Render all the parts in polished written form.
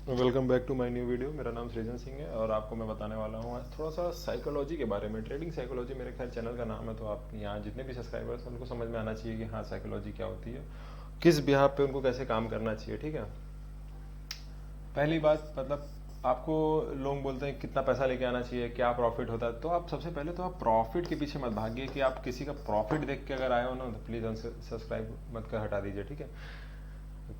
Welcome back to my new video. मेरा नाम सृजन सिंह है और आपको मैं बताने वाला हूँ आज थोड़ा सा साइकोलॉजी के बारे में। ट्रेडिंग साइकोलॉजी मेरे ख्याल चैनल का नाम है, तो आप यहाँ जितने भी सब्सक्राइबर्स हैं उनको समझ में आना चाहिए कि हाँ साइकोलॉजी क्या होती है, किस बिहाव पे उनको कैसे काम करना चाहिए। ठीक है, पहली बात मतलब आपको लोग बोलते हैं कितना पैसा लेके आना चाहिए, क्या प्रॉफिट होता है, तो आप सबसे पहले तो आप प्रॉफिट के पीछे मत भागिए कि आप किसी का प्रॉफिट देख के अगर आए हो ना तो प्लीज़ अनसब्सक्राइब मत कर हटा दीजिए। ठीक है,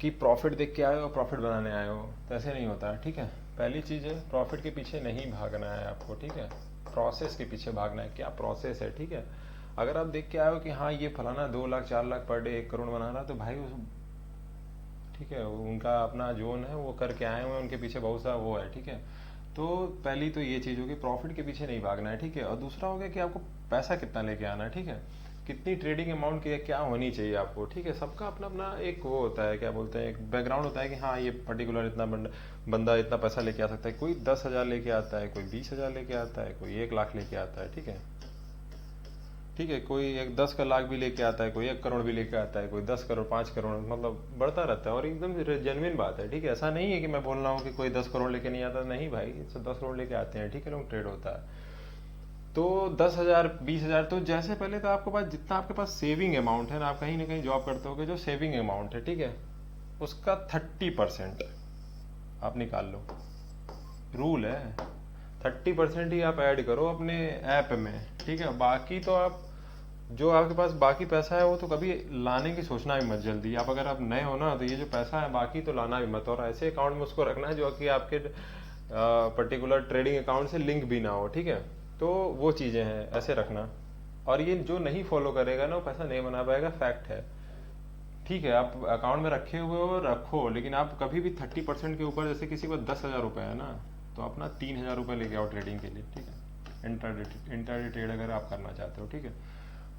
कि प्रॉफिट देख के आए हो प्रॉफिट बनाने आए हो, तो ऐसे नहीं होता है। ठीक है, पहली चीज़ है प्रॉफिट के पीछे नहीं भागना है आपको। ठीक है, प्रोसेस के पीछे भागना है, क्या प्रोसेस है। ठीक है, अगर आप देख के आए हो कि हाँ ये फलाना 2 लाख 4 लाख पर डे 1 करोड़ बना रहा, तो भाई उस ठीक है उनका अपना जोन है, वो करके आए हुए हैं, उनके पीछे बहुत सा वो है। ठीक है, तो पहली तो ये चीज़ होगी, प्रॉफिट के पीछे नहीं भागना है। ठीक है, और दूसरा हो गया कि आपको पैसा कितना लेके आना है। ठीक है, कितनी ट्रेडिंग अमाउंट की क्या होनी चाहिए आपको। ठीक है, सबका अपना अपना एक वो होता है, क्या बोलते हैं, एक बैकग्राउंड होता है कि हाँ ये पर्टिकुलर इतना बंदा इतना पैसा लेके आ सकता है। कोई 10,000 लेके आता है, कोई 20,000 लेके आता है, कोई 1 लाख लेके आता है। ठीक है, ठीक है, कोई एक 10 लाख भी लेके आता है, कोई 1 करोड़ भी लेके आता है, कोई 10 करोड़ 5 करोड़, मतलब बढ़ता रहता है और एकदम जेन्युइन बात है। ठीक है, ऐसा नहीं है कि मैं बोल रहा हूँ कि कोई 10 करोड़ लेके नहीं आता, नहीं भाई, 10 करोड़ लेके आते हैं। ठीक है, लोग ट्रेड होता है। तो 10,000 20,000, तो जैसे पहले तो आपके पास जितना आपके पास सेविंग अमाउंट है ना, आप कहीं ना कहीं जॉब करते हो, जो सेविंग अमाउंट है, ठीक है, उसका 30% आप निकाल लो। रूल है, 30% ही आप ऐड करो अपने ऐप में। ठीक है, बाकी तो आप जो आपके पास बाकी पैसा है वो तो कभी लाने की सोचना भी मत जल्दी। आप अगर आप नए हो ना तो ये जो पैसा है बाकी तो लाना भी मत, और ऐसे अकाउंट में उसको रखना है जो कि आपके पर्टिकुलर ट्रेडिंग अकाउंट से लिंक भी ना हो। ठीक है, तो वो चीज़ें हैं, ऐसे रखना। और ये जो नहीं फॉलो करेगा ना वो पैसा नहीं बना पाएगा, फैक्ट है। ठीक है, आप अकाउंट में रखे हुए हो रखो, लेकिन आप कभी भी 30% के ऊपर, जैसे किसी को 10,000 रुपये है ना तो अपना 3,000 रुपये लेके आओ ट्रेडिंग के लिए। ठीक है, इंट्राडे ट्रेड अगर आप करना चाहते हो। ठीक है,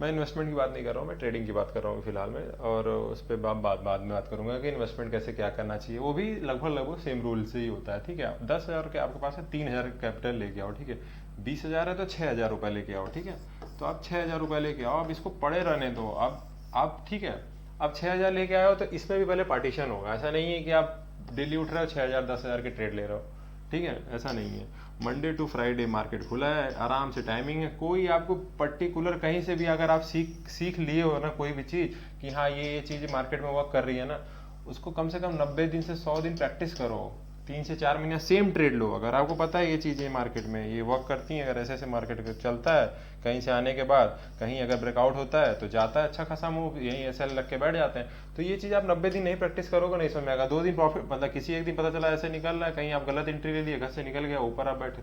मैं इन्वेस्टमेंट की बात नहीं कर रहा हूँ, मैं ट्रेडिंग की बात कर रहा हूँ फिलहाल में, और उस पर बाद में बात करूंगा कि इन्वेस्टमेंट कैसे क्या करना चाहिए। वो भी लगभग लगभग सेम रूल से ही होता है। ठीक है, आप 10,000 के आपके पास है, 3,000 कैपिटल लेके आओ। ठीक है, 20,000 है तो 6,000 रुपये लेके आओ। ठीक है, तो आप 6,000 रुपये लेके आओ, अब इसको पड़े रहने दो। अब आप ठीक है, अब 6,000 लेके आए हो तो इसमें भी पहले पार्टीशन होगा। ऐसा नहीं है कि आप डेली उठ रहे हो 6,000 10,000 के ट्रेड ले रहे हो। ठीक है, ऐसा नहीं है। मंडे टू फ्राइडे मार्केट खुला है, आराम से टाइमिंग है। कोई आपको पर्टिकुलर कहीं से भी अगर आप सीख लिए हो ना कोई भी चीज़ कि हाँ ये चीज़ मार्केट में वर्क कर रही है ना, उसको कम से कम 90 दिन से 100 दिन प्रैक्टिस करो। 3 से 4 महीना सेम ट्रेड लो। अगर आपको पता है ये चीज़ें मार्केट में ये वर्क करती हैं, अगर ऐसे ऐसे मार्केट चलता है, कहीं से आने के बाद कहीं अगर ब्रेकआउट होता है तो जाता है अच्छा खासा मूव, यहीं ऐसे लग के बैठ जाते हैं। तो ये चीज़ आप 90 दिन नहीं प्रैक्टिस करोगे नहीं समझ में आएगा। 2 दिन प्रॉफिट, मतलब किसी एक दिन पता चला ऐसे निकल रहा है, कहीं आप गलत एंट्री ले लिए, घर से निकल गया, ऊपर आप बैठे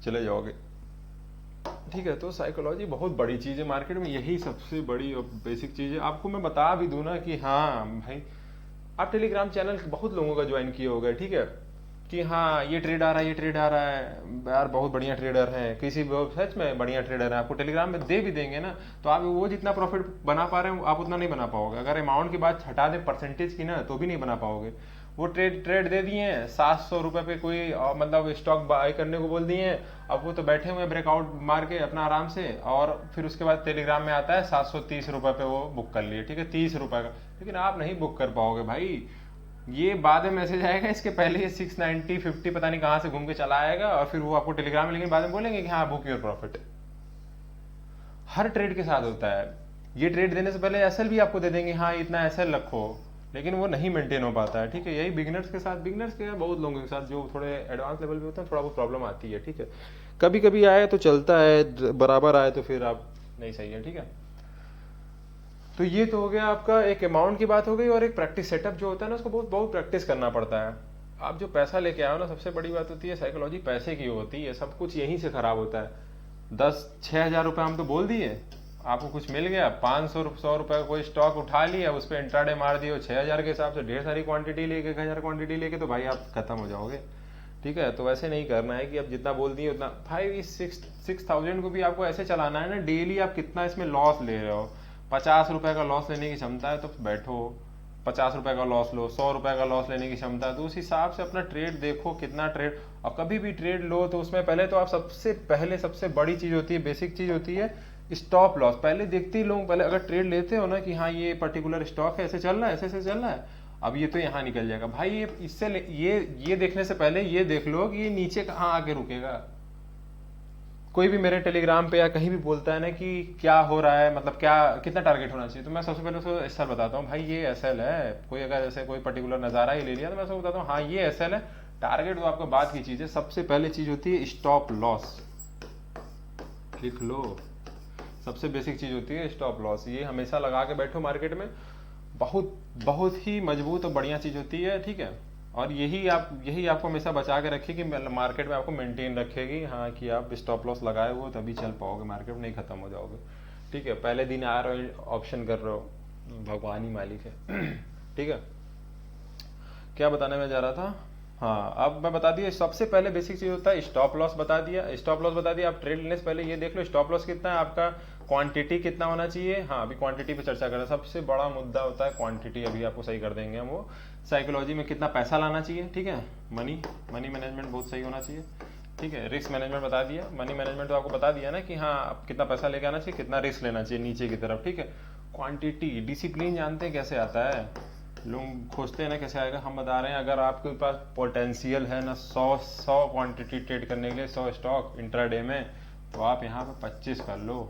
चले जाओगे। ठीक है, तो साइकोलॉजी बहुत बड़ी चीज़ है मार्केट में, यही सबसे बड़ी और बेसिक चीज़ है। आपको मैं बता भी दूँ ना कि हाँ भाई, आप टेलीग्राम चैनल बहुत लोगों का ज्वाइन किए हो गए। ठीक है, कि हाँ ये ट्रेड आ रहा है, ये ट्रेड आ रहा है, यार बहुत बढ़िया ट्रेडर हैं, किसी सच में बढ़िया ट्रेडर है, आपको टेलीग्राम में दे भी देंगे ना, तो आप वो जितना प्रॉफिट बना पा रहे हो आप उतना नहीं बना पाओगे। अगर अमाउंट की बात हटा दें परसेंटेज की ना तो भी नहीं बना पाओगे। वो ट्रेड ट्रेड दे दिए हैं 700 रुपये पे, कोई मतलब स्टॉक बाय करने को बोल दिए हैं, अब वो तो बैठे हुए ब्रेकआउट मार के अपना आराम से, और फिर उसके बाद टेलीग्राम में आता है 730 रुपये पे वो बुक कर लिए। ठीक है, 30 रुपये का, लेकिन आप नहीं बुक कर पाओगे भाई। ये बाद में मैसेज आएगा, इसके पहले ये 690 50 पता नहीं कहाँ से घूम के चला आएगा, और फिर वो आपको टेलीग्राम में लेकिन बाद में बोलेंगे कि हाँ book your profit. Her trade के साथ होता है। ये ट्रेड देने से पहले एसएल भी आपको दे देंगे, हाँ इतना एसएल रखो, लेकिन वो नहीं मेंटेन हो पाता है। ठीक है, यही बिगनर्स के साथ, बिगनर्स के बहुत लोगों के साथ जो थोड़े एडवांस लेवल पे होते हैं थोड़ा बहुत प्रॉब्लम आती है। ठीक है, कभी कभी आए तो चलता है, बराबर आए तो फिर आप नहीं सही है। ठीक है, तो ये तो हो गया आपका एक अमाउंट की बात हो गई, और एक प्रैक्टिस सेटअप जो होता है ना उसको बहुत बहुत प्रैक्टिस करना पड़ता है। आप जो पैसा लेके आओ ना, सबसे बड़ी बात होती है साइकोलॉजी पैसे की होती है, सब कुछ यहीं से खराब होता है। 6,000 रुपये हम तो बोल दिए, आपको कुछ मिल गया 500 100 रुपये का कोई स्टॉक उठा लिया, उस पर इंट्राडे मार दिए 6,000 के हिसाब से, ढेर सारी क्वांटिटी लेके 1,000 क्वांटिटी लेके, तो भाई आप खत्म हो जाओगे। ठीक है, तो वैसे नहीं करना है कि अब जितना बोल दिए उतना। भाई इस 6,000 को भी आपको ऐसे चलाना है ना, डेली आप कितना इसमें लॉस ले रहे हो। 50 रुपए का लॉस लेने की क्षमता है तो बैठो 50 रुपए का लॉस लो, 100 रुपए का लॉस लेने की क्षमता है तो उस हिसाब से अपना ट्रेड देखो कितना ट्रेड। और कभी भी ट्रेड लो तो उसमें पहले तो आप सबसे बड़ी चीज होती है, बेसिक चीज होती है स्टॉप लॉस। पहले देखते ही लोग, पहले अगर ट्रेड लेते हो ना कि हाँ ये पर्टिकुलर स्टॉक है, ऐसे चल रहा है, ऐसे ऐसे चल रहा है, अब ये तो यहाँ निकल जाएगा भाई, ये इससे ये देखने से पहले ये देख लो कि ये नीचे कहाँ आके रुकेगा। कोई भी मेरे टेलीग्राम पे या कहीं भी बोलता है ना कि क्या हो रहा है, मतलब क्या कितना टारगेट होना चाहिए, तो मैं सबसे पहले उसको एसएल बताता हूँ। भाई ये एसएल है, कोई अगर जैसे कोई पर्टिकुलर नज़ारा ही ले लिया तो मैं उसको बताता हूँ हाँ ये एसएल है। टारगेट तो आपको बाद की चीज़ है, सबसे पहले चीज़ होती है स्टॉप लॉस, लिख लो। सबसे बेसिक चीज़ होती है स्टॉप लॉस, ये हमेशा लगा के बैठो मार्केट में, बहुत बहुत ही मजबूत और बढ़िया चीज़ होती है, ठीक है। और यही आपको हमेशा बचा के रखेगी मार्केट में, आपको मेंटेन रखेगी हाँ कि आप स्टॉप लॉस लगाए हो तभी चल पाओगे, मार्केट में नहीं खत्म हो जाओगे, ठीक है। पहले दिन आ रहे हो ऑप्शन कर रहे हो, भगवान ही मालिक है ठीक है। क्या बताने में जा रहा था, हाँ अब मैं बता दिया सबसे पहले बेसिक चीज होता है स्टॉप लॉस, बता दिया स्टॉप लॉस बता दिया। आप ट्रेड लेने से पहले ये देख लो स्टॉप लॉस कितना है आपका, क्वांटिटी कितना होना चाहिए। हाँ अभी क्वांटिटी पे चर्चा कर रहे हैं, सबसे बड़ा मुद्दा होता है क्वांटिटी, अभी आपको सही कर देंगे हम वो। साइकोलॉजी में कितना पैसा लाना चाहिए, ठीक है। मनी मैनेजमेंट बहुत सही होना चाहिए, ठीक है। रिस्क मैनेजमेंट बता दिया, मनी मैनेजमेंट तो आपको बता दिया ना कि हाँ आप कितना पैसा लेके आना चाहिए, कितना रिस्क लेना चाहिए नीचे की तरफ, ठीक है। क्वांटिटी डिसिप्लिन जानते हैं कैसे आता है, लोग खोजते हैं ना कैसे आएगा, हम बता रहे हैं। अगर आपके पास पोटेंशियल है ना 100 क्वांटिटी ट्रेड करने के लिए, 100 स्टॉक इंट्राडे में, तो आप यहाँ पे 25 कर लो,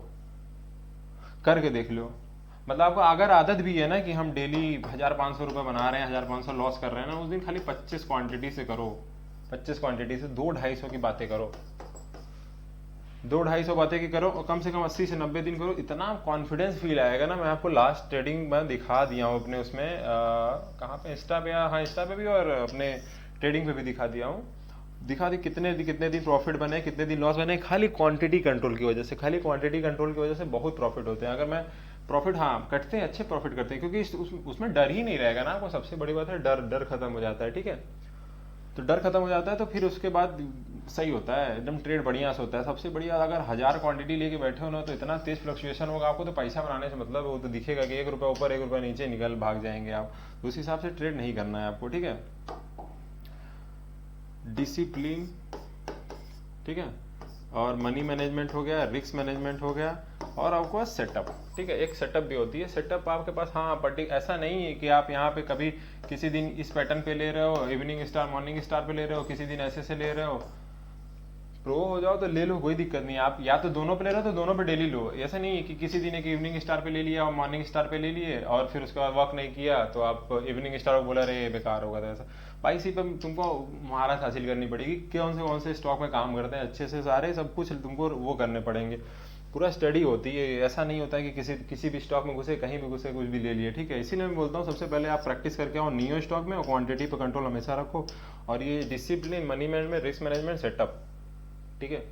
करके देख लो। मतलब आपको अगर आदत भी है ना कि हम डेली 1500 रुपये बना रहे हैं, 1500 लॉस कर रहे हैं ना, उस दिन खाली 25 क्वांटिटी से करो, 25 क्वांटिटी से 200-250 की बातें करो, 200-250 बातें की करो, और कम से कम 80 से 90 दिन करो, इतना कॉन्फिडेंस फील आएगा ना। मैं आपको लास्ट ट्रेडिंग में दिखा दिया हूँ अपने उसमें, कहाँ पे, इंस्टा पे, हाँ इंस्टा पे भी और अपने ट्रेडिंग पे भी दिखा दिया हूँ। दिखा दी कितने दिन प्रॉफिट बने, कितने दिन लॉस बने, खाली क्वांटिटी कंट्रोल की वजह से, खाली क्वांटिटी कंट्रोल की वजह से बहुत प्रॉफिट होते हैं। अगर मैं प्रॉफिट, हाँ कटते हैं, अच्छे प्रॉफिट करते हैं, क्योंकि उसमें डर ही नहीं रहेगा ना आपको, सबसे बड़ी बात है डर खत्म हो जाता है, ठीक है। तो डर खत्म हो जाता है तो फिर उसके बाद सही होता है, एकदम ट्रेड बढ़िया से होता है। सबसे बढ़िया अगर 1000 क्वांटिटी लेके बैठे हो ना, तो इतना तेज फ्लक्चुएशन होगा आपको, तो पैसा बनाने से मतलब वो तो दिखेगा कि 1 रुपया ऊपर 1 रुपया नीचे निकल भाग जाएंगे आप, तो उस हिसाब से ट्रेड नहीं करना है आपको, ठीक है। डिसिप्लिन, ठीक है, और मनी मैनेजमेंट हो गया, रिस्क मैनेजमेंट हो गया, और आपको सेटअप, ठीक है। एक सेटअप भी होती है, सेटअप आपके पास, हाँ ऐसा नहीं है कि आप यहाँ पे कभी किसी दिन इस पैटर्न पे ले रहे हो, इवनिंग स्टार मॉर्निंग स्टार पे ले रहे हो, किसी दिन ऐसे से ले रहे हो, प्रो हो जाओ तो ले लो, कोई दिक्कत नहीं। आप या तो दोनों पे ले रहे हो तो दोनों पे डेली लो, ऐसा नहीं है कि किसी दिन एक इवनिंग स्टार पे ले लिया और मॉर्निंग स्टार पे ले लिए और फिर उसके बाद वर्क नहीं किया तो आप इवनिंग स्टार को बोला रहे बेकार होगा, तो ऐसा भाई इसी पर तुमको महारत हासिल करनी पड़ेगी, कौन से स्टॉक में काम करते हैं अच्छे से, सारे सब कुछ तुमको वो करने पड़ेंगे, पूरा स्टडी होती है। ऐसा नहीं होता है कि किसी भी स्टॉक में घुसे, कहीं भी घुसे, कुछ भी ले लिए, ठीक है। इसीलिए मैं बोलता हूँ सबसे पहले आप प्रैक्टिस करके आओ नियो स्टॉक में, और क्वांटिटी पर कंट्रोल हमेशा रखो, और ये discipline, money management, risk management, setup, ठीक है,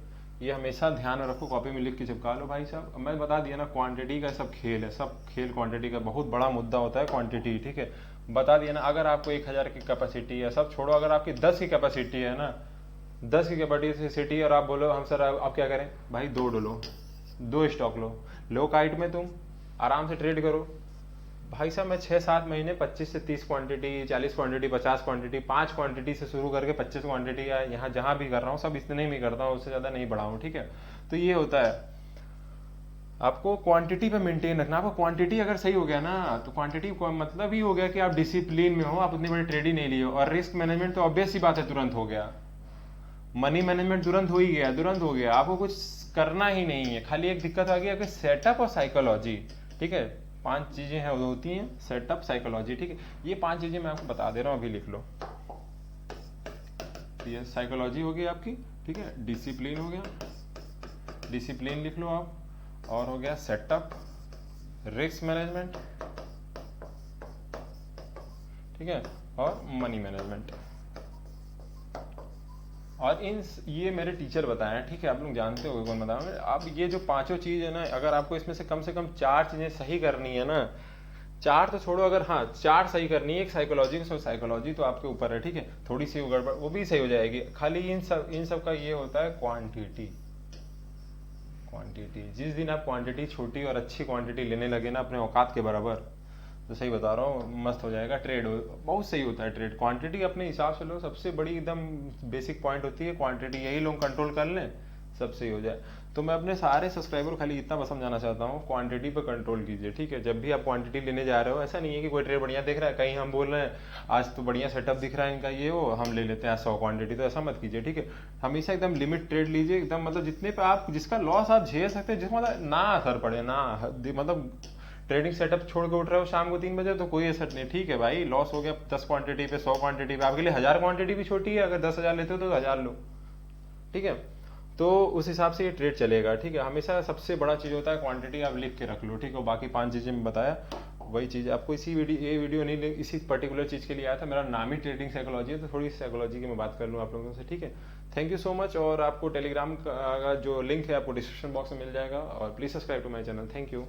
ये हमेशा ध्यान में रखो, कॉपी में लिख के चिपका लो भाई साहब। मैं बता दिया ना, क्वांटिटी का सब खेल है, सब खेल क्वांटिटी का, बहुत बड़ा मुद्दा होता है क्वांटिटी, ठीक है। बता दिया ना, अगर आपको 1000 की कैपेसिटी है, सब छोड़ो, अगर आपकी 10 की कैपेसिटी है ना, 10 की कैपेसिटी है, और आप बोलो हम सर आप क्या करें, भाई 2 डलो, 2 स्टॉक लो काइट में, तुम आराम से ट्रेड करो भाई साहब। मैं 6-7 महीने 25 से 30 क्वांटिटी, 40 क्वांटिटी, 50 क्वांटिटी, 5 क्वांटिटी से शुरू करके 25 क्वांटिटी या यहाँ जहाँ भी कर रहा हूँ सब इतने में करता हूँ, उससे ज़्यादा नहीं बढ़ाऊँ, ठीक है। तो ये होता है, आपको क्वांटिटी पे मेंटेन रखना। आपको क्वांटिटी अगर सही हो गया ना, तो क्वांटिटी को मतलब ही हो गया कि आप डिसिप्लिन में हो, आप उतनी बड़ी ट्रेड ही नहीं लिए हो। और रिस्क मैनेजमेंट तो ऑब्वियस सी बात है, तुरंत हो गया। मनी मैनेजमेंट तुरंत हो ही गया, तुरंत हो गया, आपको कुछ करना ही नहीं है। खाली एक दिक्कत आ गई आपके सेटअप और साइकोलॉजी, ठीक है। 5 चीजें हैं वो होती हैं, सेटअप, साइकोलॉजी, ठीक है। ये 5 चीजें मैं आपको बता दे रहा हूँ, अभी लिख लो। ये साइकोलॉजी हो गई आपकी, ठीक है। डिसिप्लिन हो गया, डिसिप्लिन लिख लो आप, और हो गया सेटअप, रिस्क मैनेजमेंट, ठीक है, और मनी मैनेजमेंट। और ये मेरे टीचर बताए हैं, ठीक है, आप लोग जानते हो कौन बताया। अब ये जो 5 चीज है ना, अगर आपको इसमें से कम 4 चीजें सही करनी है ना, 4 तो छोड़ो, अगर हाँ 4 सही करनी है, एक साइकोलॉजी, साइकोलॉजी तो आपके ऊपर है, ठीक है, थोड़ी सी गड़बड़ वो भी सही हो जाएगी। खाली इन सब का ये होता है क्वांटिटी। जिस दिन आप क्वांटिटी छोटी और अच्छी क्वांटिटी लेने लगे ना, अपने औकात के बराबर, तो सही बता रहा हूँ, मस्त हो जाएगा ट्रेड, बहुत सही होता है ट्रेड। क्वांटिटी अपने हिसाब से लो, सबसे बड़ी एकदम बेसिक पॉइंट होती है क्वांटिटी, यही लोग कंट्रोल कर लें, सब सही हो जाए। तो मैं अपने सारे सब्सक्राइबर को खाली इतना बस समझाना चाहता हूँ, क्वांटिटी पर कंट्रोल कीजिए, ठीक है। जब भी आप क्वांटिटी लेने जा रहे हो, ऐसा नहीं है कि कोई ट्रेड बढ़िया दिख रहा है, कहीं हम बोल रहे हैं आज तो बढ़िया सेटअप दिख रहा है इनका ये वो, हम ले लेते हैं 100 क्वांटिटी, तो ऐसा मत कीजिए, ठीक है। हमेशा एकदम लिमिट ट्रेड लीजिए, एकदम मतलब जितने पे आप जिसका लॉस आप झेल सकते हैं, जिसका मतलब ना असर पड़े, ना मतलब ट्रेडिंग सेटअप छोड़ के उठ रहे हो शाम को 3 बजे तो कोई असर नहीं, ठीक है भाई। लॉस हो गया 10 क्वांटिटी पे, 100 क्वांटिटी पे, आपके लिए 1000 क्वांटिटी भी छोटी है। अगर 10,000 लेते हो तो 1000 लो, ठीक है। तो उस हिसाब से ये ट्रेड चलेगा, ठीक है। हमेशा सबसे बड़ा चीज़ होता है क्वांटिटी, आप लिख के रख लो, ठीक है। बाकी 5 चीज़ें मैं बताया, वही चीज़ आपको इसी ये वीडियो नहीं, इसी पर्टिकुलर चीज़ के लिए आया था। मेरा नाम ही ट्रेडिंग साइकोलॉजी है, तो थोड़ी साइकोलॉजी की मैं बात कर लूँ आप लोगों से, ठीक है। Thank you so much. और आपको टेलीग्राम का जो लिंक है आपको डिस्क्रिप्शन बॉक्स में मिल जाएगा, और please subscribe to my channel. Thank you.